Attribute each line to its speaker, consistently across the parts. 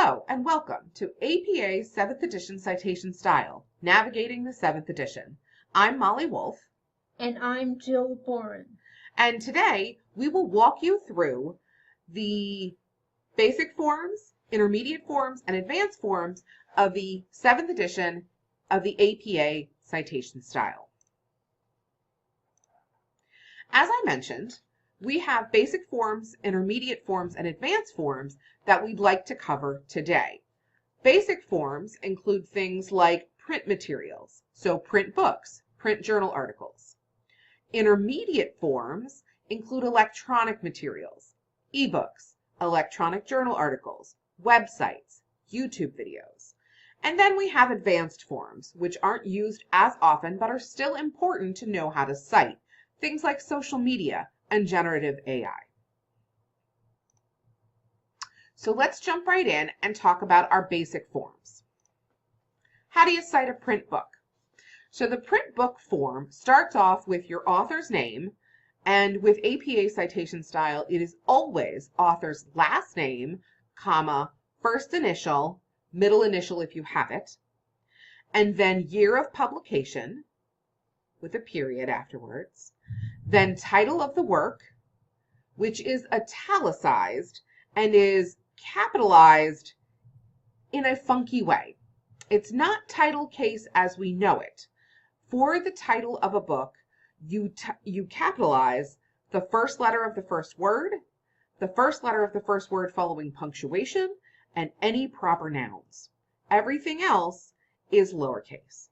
Speaker 1: Hello and welcome to APA 7th edition citation style, Navigating the 7th edition. I'm Molly Wolf.
Speaker 2: And I'm Jill Boren.
Speaker 1: And today we will walk you through the basic forms, intermediate forms, and advanced forms of the 7th edition of the APA citation style. As I mentioned, we have basic forms, intermediate forms, and advanced forms that we'd like to cover today. Basic forms include things like print materials, so print books, print journal articles. Intermediate forms include electronic materials, ebooks, electronic journal articles, websites, YouTube videos. And then we have advanced forms, which aren't used as often but are still important to know how to cite, things like social media and generative AI. So let's jump right in and talk about our basic forms. How do you cite a print book? So the print book form starts off with your author's name, and with APA citation style, it is always author's last name, comma, first initial, middle initial if you have it, and then year of publication with a period afterwards, then title of the work, which is italicized and is capitalized in a funky way. It's not title case as we know it. For the title of a book, you capitalize the first letter of the first word, the first letter of the first word following punctuation, and any proper nouns. Everything else is lowercase.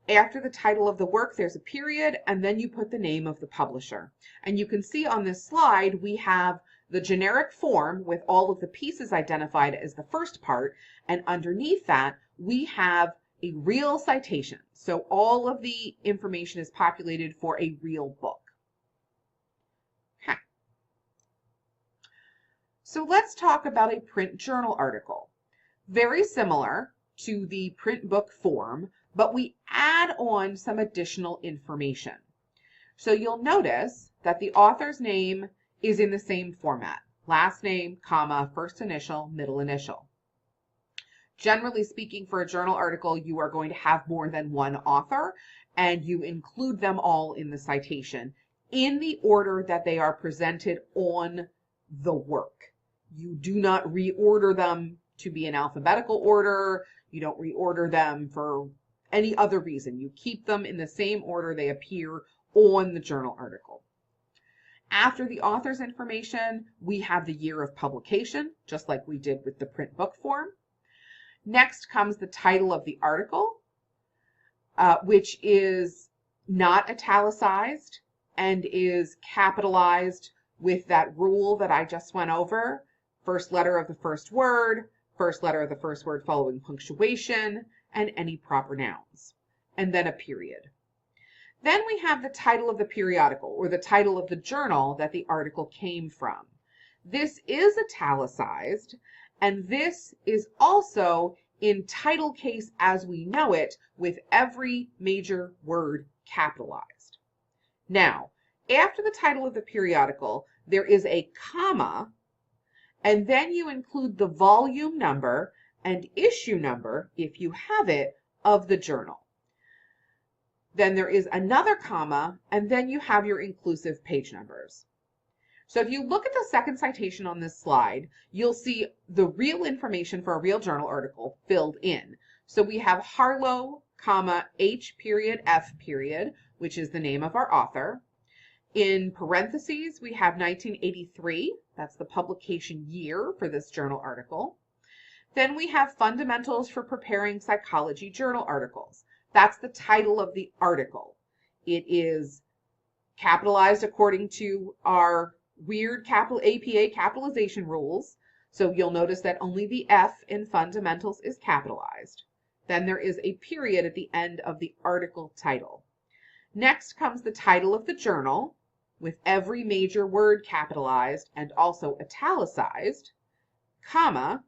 Speaker 1: After the title of the work, there's a period, and then you put the name of the publisher. And you can see on this slide, we have the generic form with all of the pieces identified as the first part, and underneath that, we have a real citation. So all of the information is populated for a real book. Okay. So let's talk about a print journal article. Very similar to the print book form, but we add on some additional information. So you'll notice that the author's name is in the same format, last name, comma, first initial, middle initial. Generally speaking, for a journal article, you are going to have more than one author, and you include them all in the citation in the order that they are presented on the work. You do not reorder them to be in alphabetical order. You don't reorder them for any other reason. You keep them in the same order they appear on the journal article. After the author's information, we have the year of publication, just like we did with the print book form. Next comes the title of the article, which is not italicized and is capitalized with that rule that I just went over. First letter of the first word, first letter of the first word following punctuation, and any proper nouns, and then a period. Then we have the title of the periodical, or the title of the journal that the article came from. This is italicized, and this is also in title case as we know it, with every major word capitalized. Now, after the title of the periodical, there is a comma, and then you include the volume number and issue number, if you have it, of the journal. Then there is another comma, and then you have your inclusive page numbers. So if you look at the second citation on this slide, you'll see the real information for a real journal article filled in. So we have Harlow, comma, H period, F period, which is the name of our author. In parentheses, we have 1983. That's the publication year for this journal article. Then we have Fundamentals for Preparing Psychology Journal Articles. That's the title of the article. It is capitalized according to our weird APA capitalization rules. So you'll notice that only the F in Fundamentals is capitalized. Then there is a period at the end of the article title. Next comes the title of the journal, with every major word capitalized and also italicized, comma,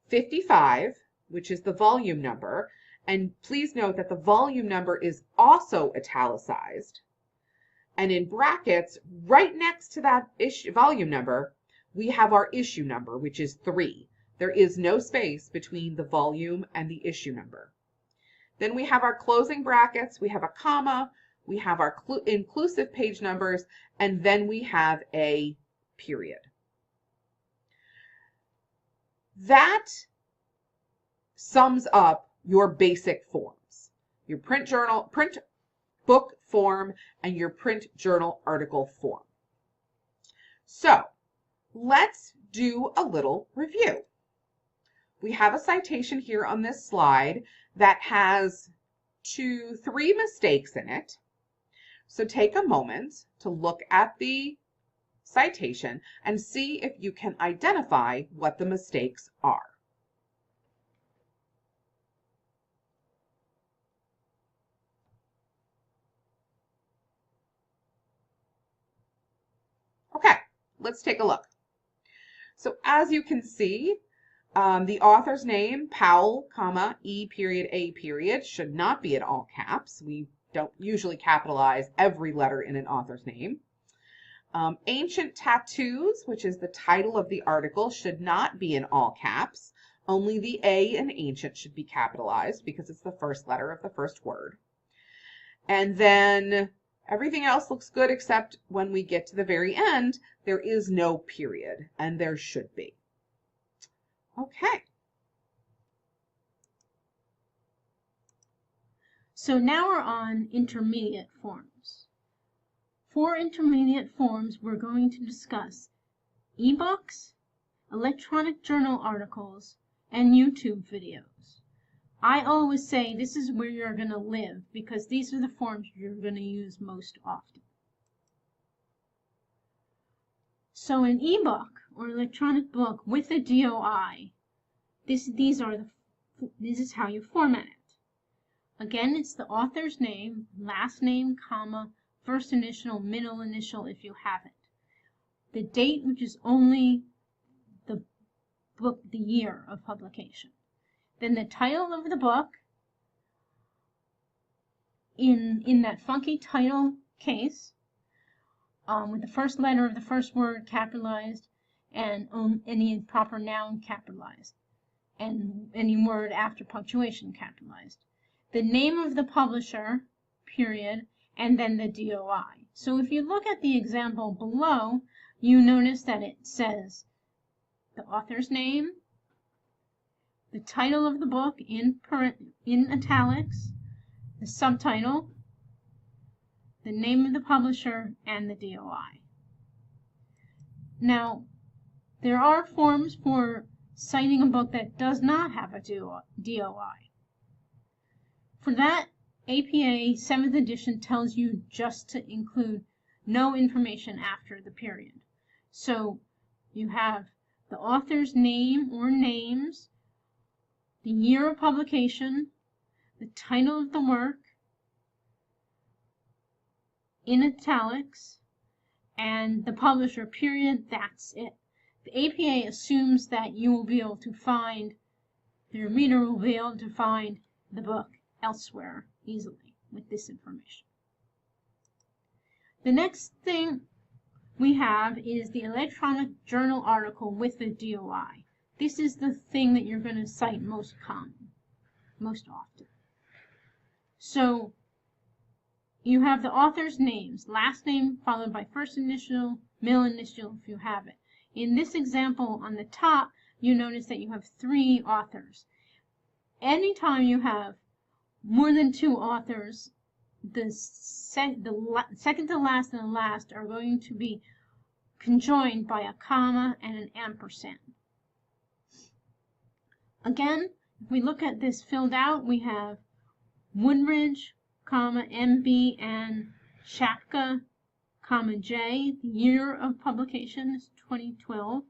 Speaker 1: 55, which is the volume number, and please note that the volume number is also italicized. And in brackets, right next to that volume number, we have our issue number, which is 3. There is no space between the volume and the issue number. Then we have our closing brackets, we have a comma, we have our inclusive page numbers, and then we have a period. That sums up your basic forms, your print book form and your print journal article form. So let's do a little review. We have a citation here on this slide that has 3 mistakes in it. So take a moment to look at the citation and see if you can identify what the mistakes are. Okay, let's take a look. So as you can see, the author's name, Powell, comma, E period, A period, should not be in all caps. We don't usually capitalize every letter in an author's name. Ancient Tattoos, which is the title of the article, should not be in all caps. Only the A in ancient should be capitalized because it's the first letter of the first word. And then everything else looks good except when we get to the very end, there is no period, and there should be. Okay.
Speaker 2: So now we're on intermediate forms. For intermediate forms, we're going to discuss ebooks, electronic journal articles, and YouTube videos. I always say this is where you're going to live because these are the forms you're going to use most often. So an ebook or electronic book with a DOI, this is how you format it. Again, it's the author's name, last name, comma, first initial, middle initial if you have it. The date, which is only the book, the year of publication. Then the title of the book in that funky title case, with the first letter of the first word capitalized and any proper noun capitalized and any word after punctuation capitalized. The name of the publisher, period, and then the DOI. So if you look at the example below, you notice that it says the author's name, the title of the book in italics, the subtitle, the name of the publisher, and the DOI. Now, there are forms for citing a book that does not have a DOI. For that, APA 7th edition tells you just to include no information after the period. So you have the author's name or names, the year of publication, the title of the work in italics, and the publisher, period. That's it. The APA assumes that you will be able to find, the reader will be able to find the book elsewhere easily with this information. The next thing we have is the electronic journal article with the DOI. This is the thing that you're going to cite most often. So you have the author's names, last name followed by first initial, middle initial if you have it. In this example on the top, you notice that you have 3 authors. Anytime you have more than 2 authors, the second to last and the last are going to be conjoined by a comma and an ampersand. Again, if we look at this filled out, we have Woodridge, comma, MB, and Shapka, comma, J. The year of publication is 2012.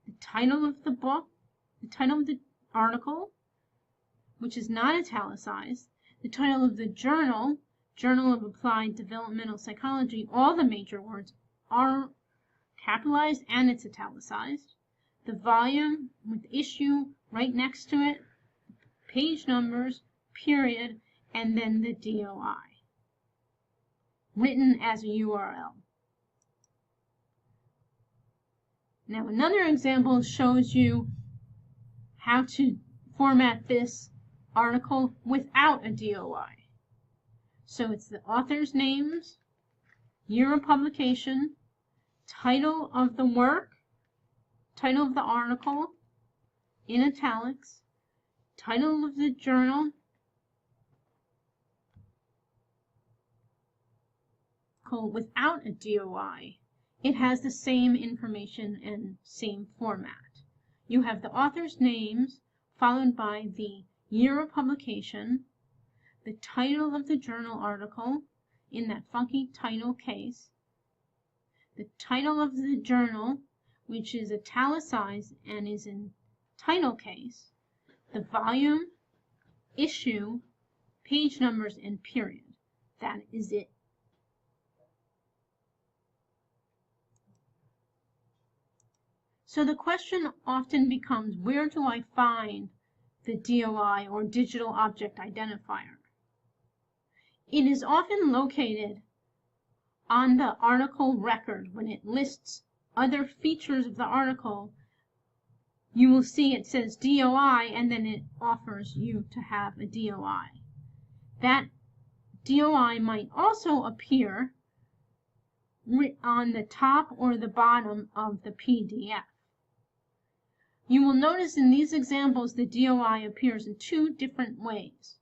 Speaker 2: The title of the book, the title of the article, which is not italicized, the title of the journal, Journal of Applied Developmental Psychology, all the major words are capitalized and it's italicized. The volume with issue right next to it, page numbers, period, and then the DOI, written as a URL. Now another example shows you how to format this article without a DOI. So it's the author's names, year of publication, title of the work, title of the article in italics, title of the journal, without a DOI. It has the same information and same format. You have the author's names followed by the year of publication, the title of the journal article in that funky title case, the title of the journal, which is italicized and is in title case, the volume, issue, page numbers, and period. That is it. So the question often becomes, where do I find the DOI or digital object identifier? It is often located on the article record. When it lists other features of the article, you will see it says DOI, and then it offers you to have a DOI. That DOI might also appear on the top or the bottom of the PDF. You will notice in these examples the DOI appears in two different ways.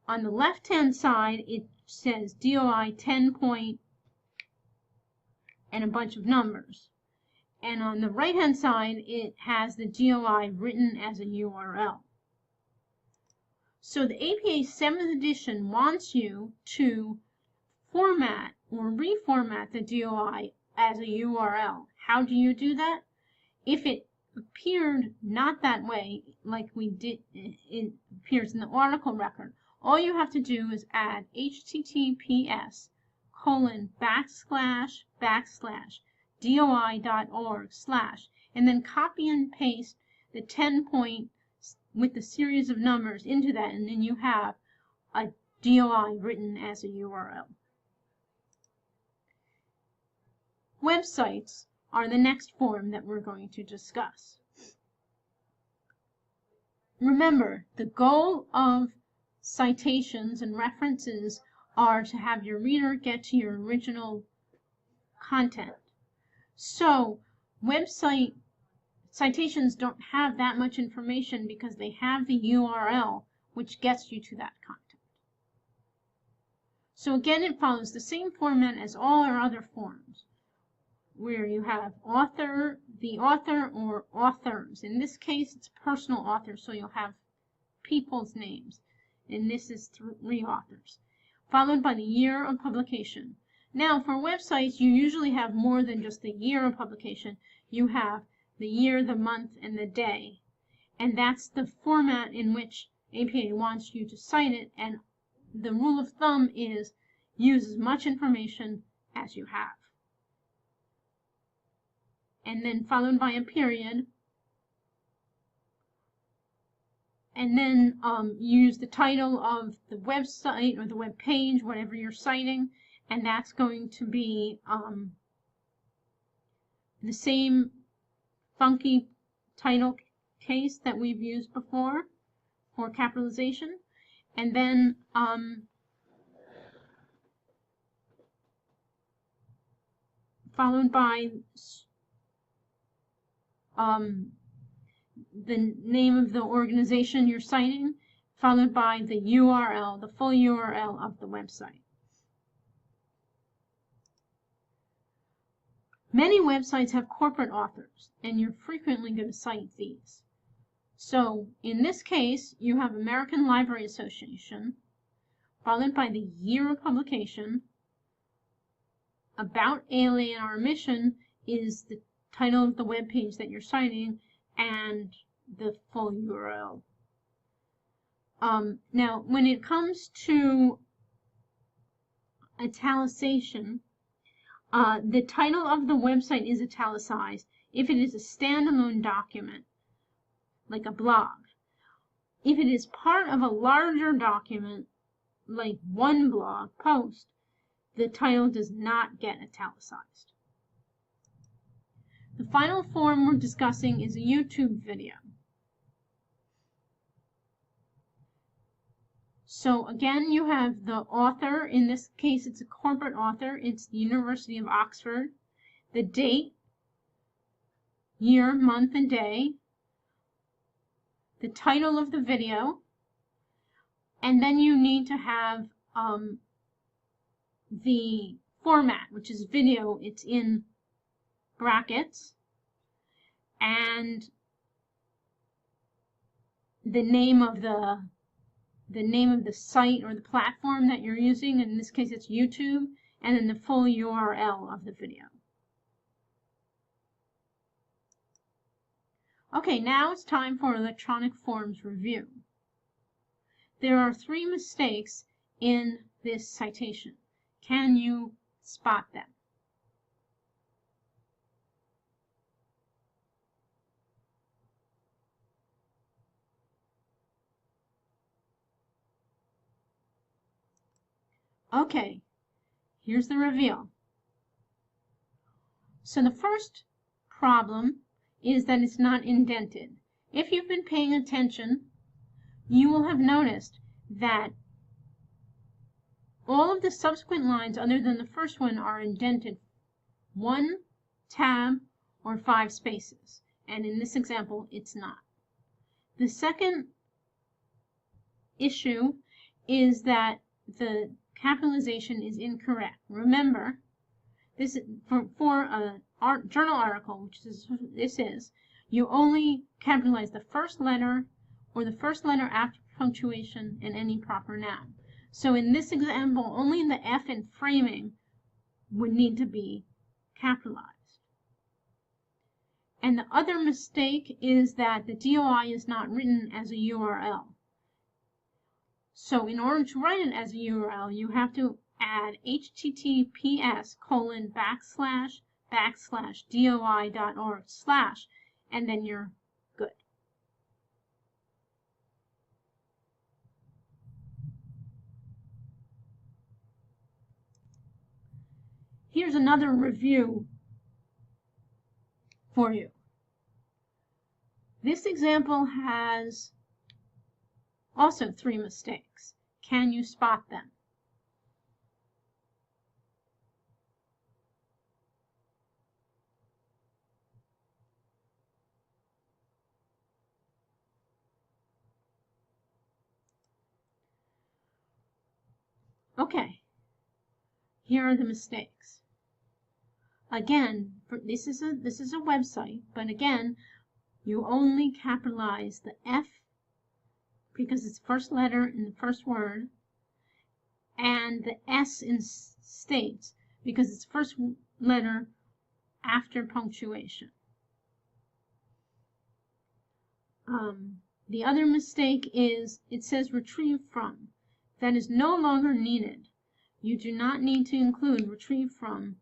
Speaker 2: On the left-hand side, it says DOI 10 point and a bunch of numbers. And on the right-hand side, it has the DOI written as a URL. So the APA 7th edition wants you to format or reformat the DOI as a URL. How do you do that? If it appeared not that way, like we did, it appears in the article record, all you have to do is add https://doi.org/ and then copy and paste the 10 point with the series of numbers into that, and then you have a DOI written as a URL. Websites are the next form that we're going to discuss. Remember, the goal of citations and references are to have your reader get to your original content. So website citations don't have that much information because they have the URL which gets you to that content. So again, it follows the same format as all our other forms, where you have author, the author, or authors. In this case, it's personal author, so you'll have people's names. And this is 3 authors, followed by the year of publication. Now, for websites, you usually have more than just the year of publication. You have the year, the month, and the day. And that's the format in which APA wants you to cite it. And the rule of thumb is use as much information as you have. And then followed by a period, and then use the title of the website or the web page, whatever you're citing, and that's going to be the same funky title case that we've used before for capitalization, and then followed by the name of the organization you're citing, followed by the URL, the full URL of the website. Many websites have corporate authors, and you're frequently going to cite these. So in this case, you have American Library Association, followed by the year of publication. About ALA and our mission is the title of the web page that you're citing, and the full URL. Now, when it comes to italicization, the title of the website is italicized if it is a standalone document, like a blog. If it is part of a larger document, like one blog post, the title does not get italicized. The final form we're discussing is a YouTube video. So again, you have the author. In this case, it's a corporate author. It's the University of Oxford. The date, year, month, and day. The title of the video. And then you need to have the format, which is video. It's in brackets. And the name of the site or the platform that you're using. In this case, it's YouTube, and then the full URL of the video. Okay, now it's time for electronic forms review. There are 3 mistakes in this citation. Can you spot them? Okay, here's the reveal. So the first problem is that it's not indented. If you've been paying attention, you will have noticed that all of the subsequent lines other than the first one are indented 1 tab or 5 spaces. And in this example, it's not. The second issue is that the capitalization is incorrect. Remember, this is for a journal article, which this is, you only capitalize the first letter or the first letter after punctuation and any proper noun. So in this example, only the F in framing would need to be capitalized. And the other mistake is that the DOI is not written as a URL. So in order to write it as a URL, you have to add https://doi.org/ and then you're good. Here's another review for you. This example has also 3 mistakes. Can you spot them? Okay, here are the mistakes. Again, this is a website, but again, you only capitalize the F because it's first letter in the first word, and the S in states because it's first letter after punctuation. The other mistake is it says retrieve from. That is no longer needed. You do not need to include retrieve from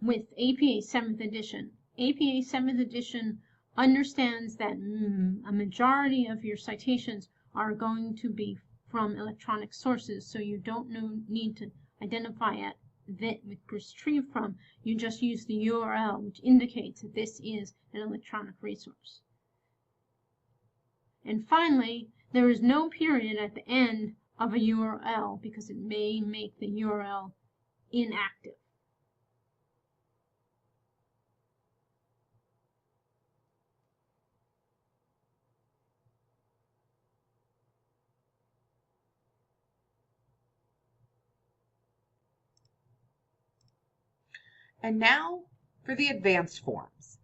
Speaker 2: with APA 7th edition. APA 7th edition understands that a majority of your citations are going to be from electronic sources, so you don't need to identify it with retrieve from. You just use the URL, which indicates that this is an electronic resource. And finally, there is no period at the end of a URL because it may make the URL inactive.
Speaker 1: And now for the advanced forms.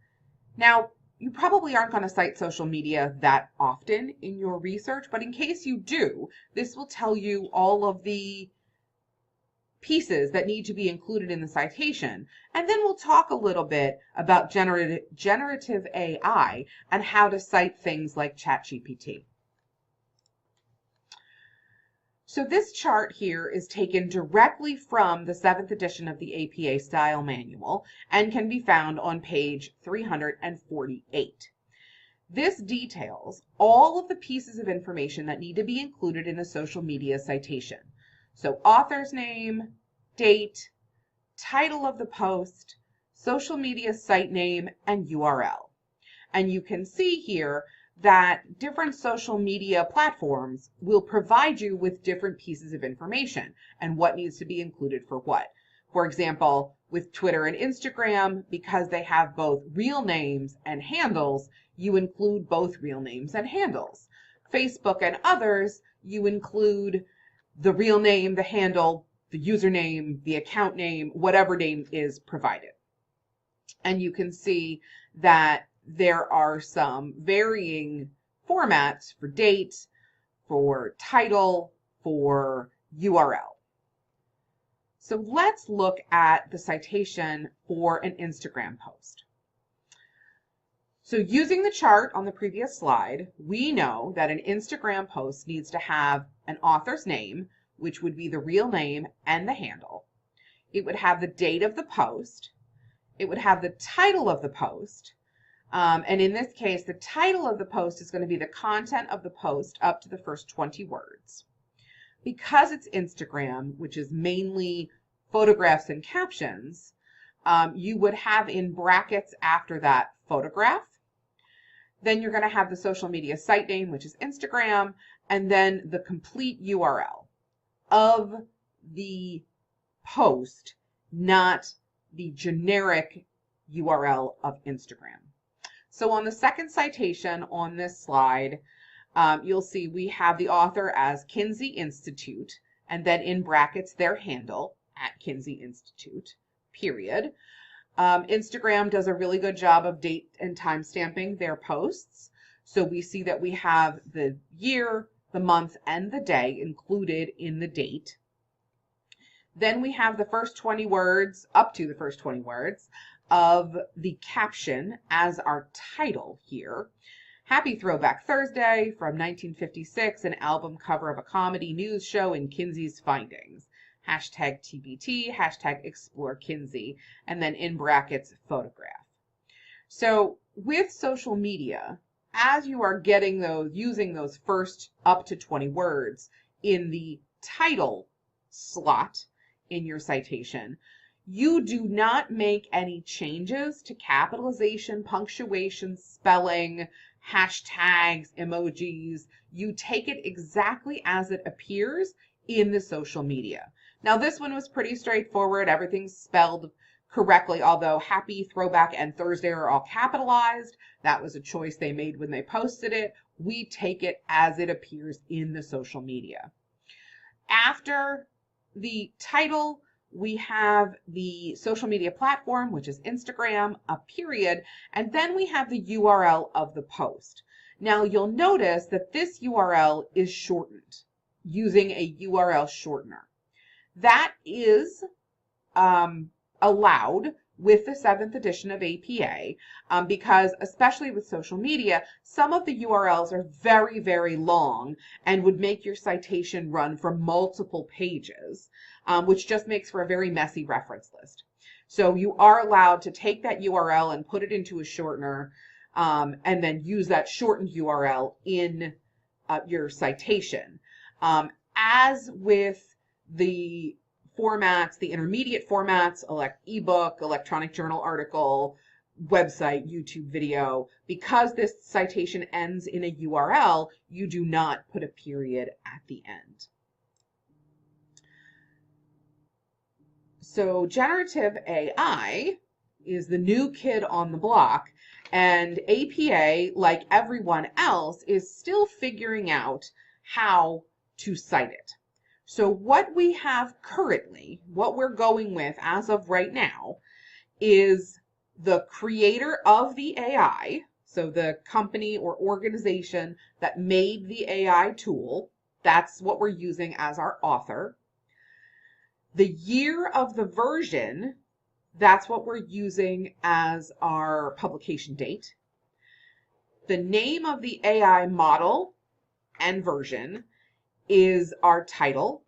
Speaker 1: Now, you probably aren't going to cite social media that often in your research, but in case you do, this will tell you all of the pieces that need to be included in the citation. And then we'll talk a little bit about generative AI and how to cite things like ChatGPT. So this chart here is taken directly from the 7th edition of the APA Style Manual and can be found on page 348. This details all of the pieces of information that need to be included in a social media citation. So author's name, date, title of the post, social media site name, and URL. And you can see here that different social media platforms will provide you with different pieces of information and what needs to be included for what. For example, with Twitter and Instagram, because they have both real names and handles, you include both real names and handles. Facebook and others, you include the real name, the handle, the username, the account name, whatever name is provided. And you can see that there are some varying formats for date, for title, for URL. So let's look at the citation for an Instagram post. So using the chart on the previous slide, we know that an Instagram post needs to have an author's name, which would be the real name and the handle. It would have the date of the post. It would have the title of the post. And in this case, the title of the post is going to be the content of the post up to the first 20 words. Because it's Instagram, which is mainly photographs and captions, you would have in brackets after that photograph. Then you're going to have the social media site name, which is Instagram, and then the complete URL of the post, not the generic URL of Instagram. So on the second citation on this slide, you'll see we have the author as Kinsey Institute, and then in brackets their handle at Kinsey Institute, period. Instagram does a really good job of date and time stamping their posts. So we see that we have the year, the month, and the day included in the date. Then we have the first 20 words, up to the first 20 words, of the caption as our title here. Happy Throwback Thursday from 1956, an album cover of a comedy news show in Kinsey's findings. Hashtag TBT, hashtag Explore Kinsey, and then in brackets, photograph. So with social media, as you are getting those, using those first up to 20 words in the title slot in your citation, you do not make any changes to capitalization, punctuation, spelling, hashtags, emojis. You take it exactly as it appears in the social media. Now this one was pretty straightforward. Everything's spelled correctly, although Happy, Throwback, and Thursday are all capitalized. That was a choice they made when they posted it. We take it as it appears in the social media. After the title, we have the social media platform, which is Instagram, a period, and then we have the URL of the post. Now you'll notice that this URL is shortened using a URL shortener. That is allowed with the 7th edition of APA because, especially with social media, some of the URLs are very, very long and would make your citation run for multiple pages, which just makes for a very messy reference list. So you are allowed to take that URL and put it into a shortener and then use that shortened URL in your citation. As with the formats, the intermediate formats, ebook, electronic journal article, website, YouTube video, because this citation ends in a URL, you do not put a period at the end. So generative AI is the new kid on the block, and APA, like everyone else, is still figuring out how to cite it. So what we have currently, what we're going with as of right now, is the creator of the AI, so the company or organization that made the AI tool, that's what we're using as our author. The year of the version, that's what we're using as our publication date. The name of the AI model and version is our title.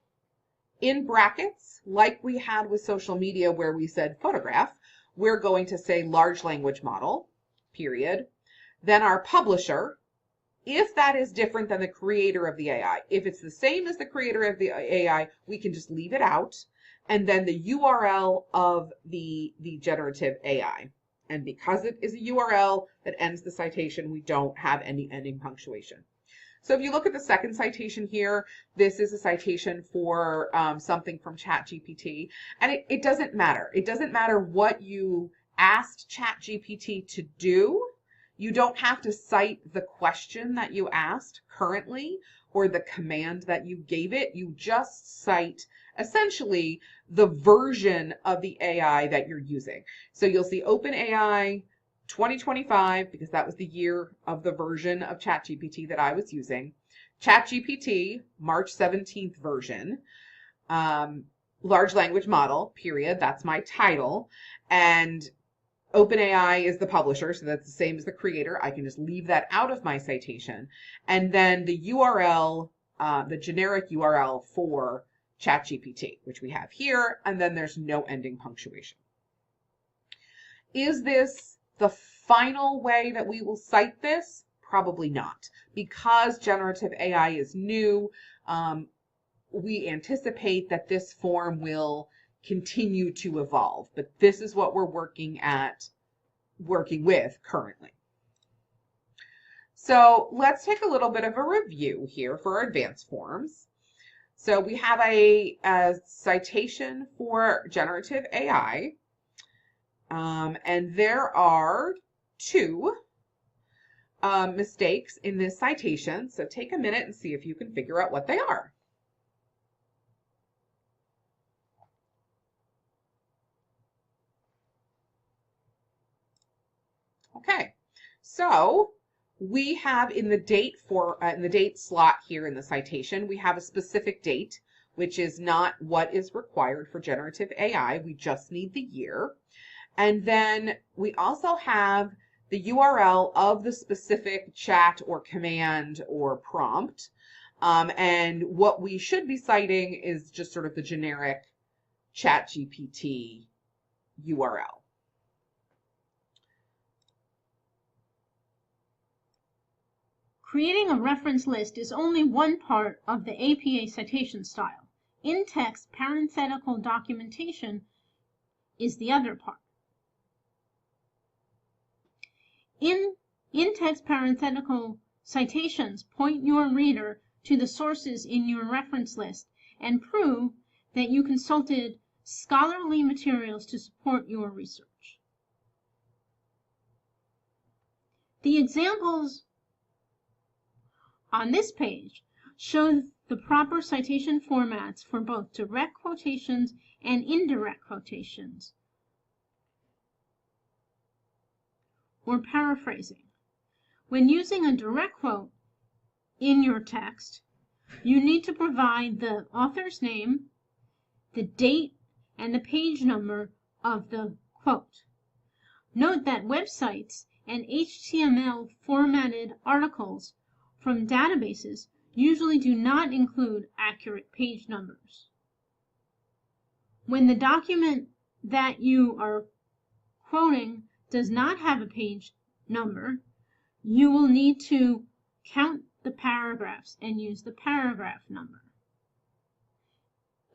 Speaker 1: In brackets, like we had with social media where we said photograph, we're going to say large language model, period. Then our publisher, if that is different than the creator of the AI. If it's the same as the creator of the AI, we can just leave it out. And then the URL of the generative AI. And because it is a URL that ends the citation, we don't have any ending punctuation. So if you look at the second citation here, this is a citation for something from ChatGPT, and it doesn't matter. It doesn't matter what you asked ChatGPT to do. You don't have to cite the question that you asked currently or the command that you gave it. You just cite essentially the version of the AI that you're using. So you'll see OpenAI 2025, because that was the year of the version of ChatGPT that I was using. ChatGPT, March 17th version. Large language model, period. That's my title. And OpenAI is the publisher, so that's the same as the creator. I can just leave that out of my citation. And then the URL, the generic URL for ChatGPT, which we have here, and then there's no ending punctuation. Is this the final way that we will cite this? Probably not. Because generative AI is new, we anticipate that this form will continue to evolve, but this is what we're working with currently. So let's take a little bit of a review here for our advanced forms. So we have a citation for generative AI, and there are two mistakes in this citation. So take a minute and see if you can figure out what they are. Okay, so we have in the date slot here in the citation, we have a specific date, which is not what is required for generative AI. We just need the year. And then we also have the URL of the specific chat or command or prompt. And what we should be citing is just sort of the generic ChatGPT URL.
Speaker 2: Creating a reference list is only one part of the APA citation style. In-text parenthetical documentation is the other part. In-text parenthetical citations point your reader to the sources in your reference list and prove that you consulted scholarly materials to support your research. The examples on this page show the proper citation formats for both direct quotations and indirect quotations, or paraphrasing. When using a direct quote in your text, you need to provide the author's name, the date, and the page number of the quote. Note that websites and HTML formatted articles from databases usually do not include accurate page numbers. When the document that you are quoting does not have a page number, you will need to count the paragraphs and use the paragraph number.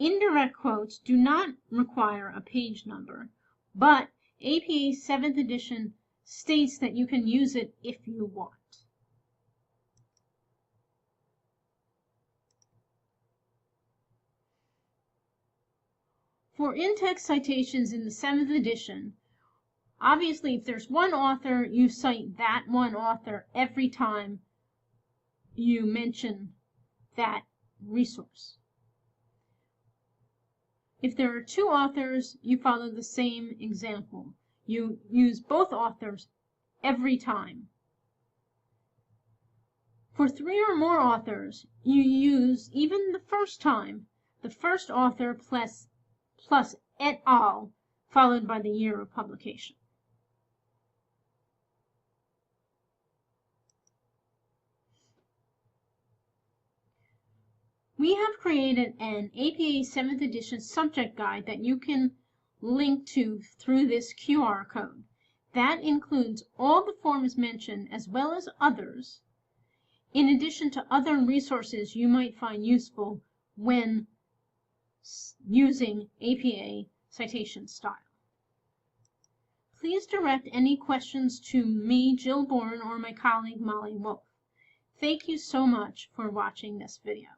Speaker 2: Indirect quotes do not require a page number, but APA 7th edition states that you can use it if you want. For in-text citations in the 7th edition, obviously if there's one author, you cite that one author every time you mention that resource. If there are two authors, you follow the same example. You use both authors every time. For 3 or more authors, you use, even the first time, the first author plus et al., followed by the year of publication. We have created an APA 7th edition subject guide that you can link to through this QR code. That includes all the forms mentioned as well as others, in addition to other resources you might find useful when using APA citation style. please direct any questions to me, Jill Bourne, or my colleague, Molly Wolf. Thank you so much for watching this video.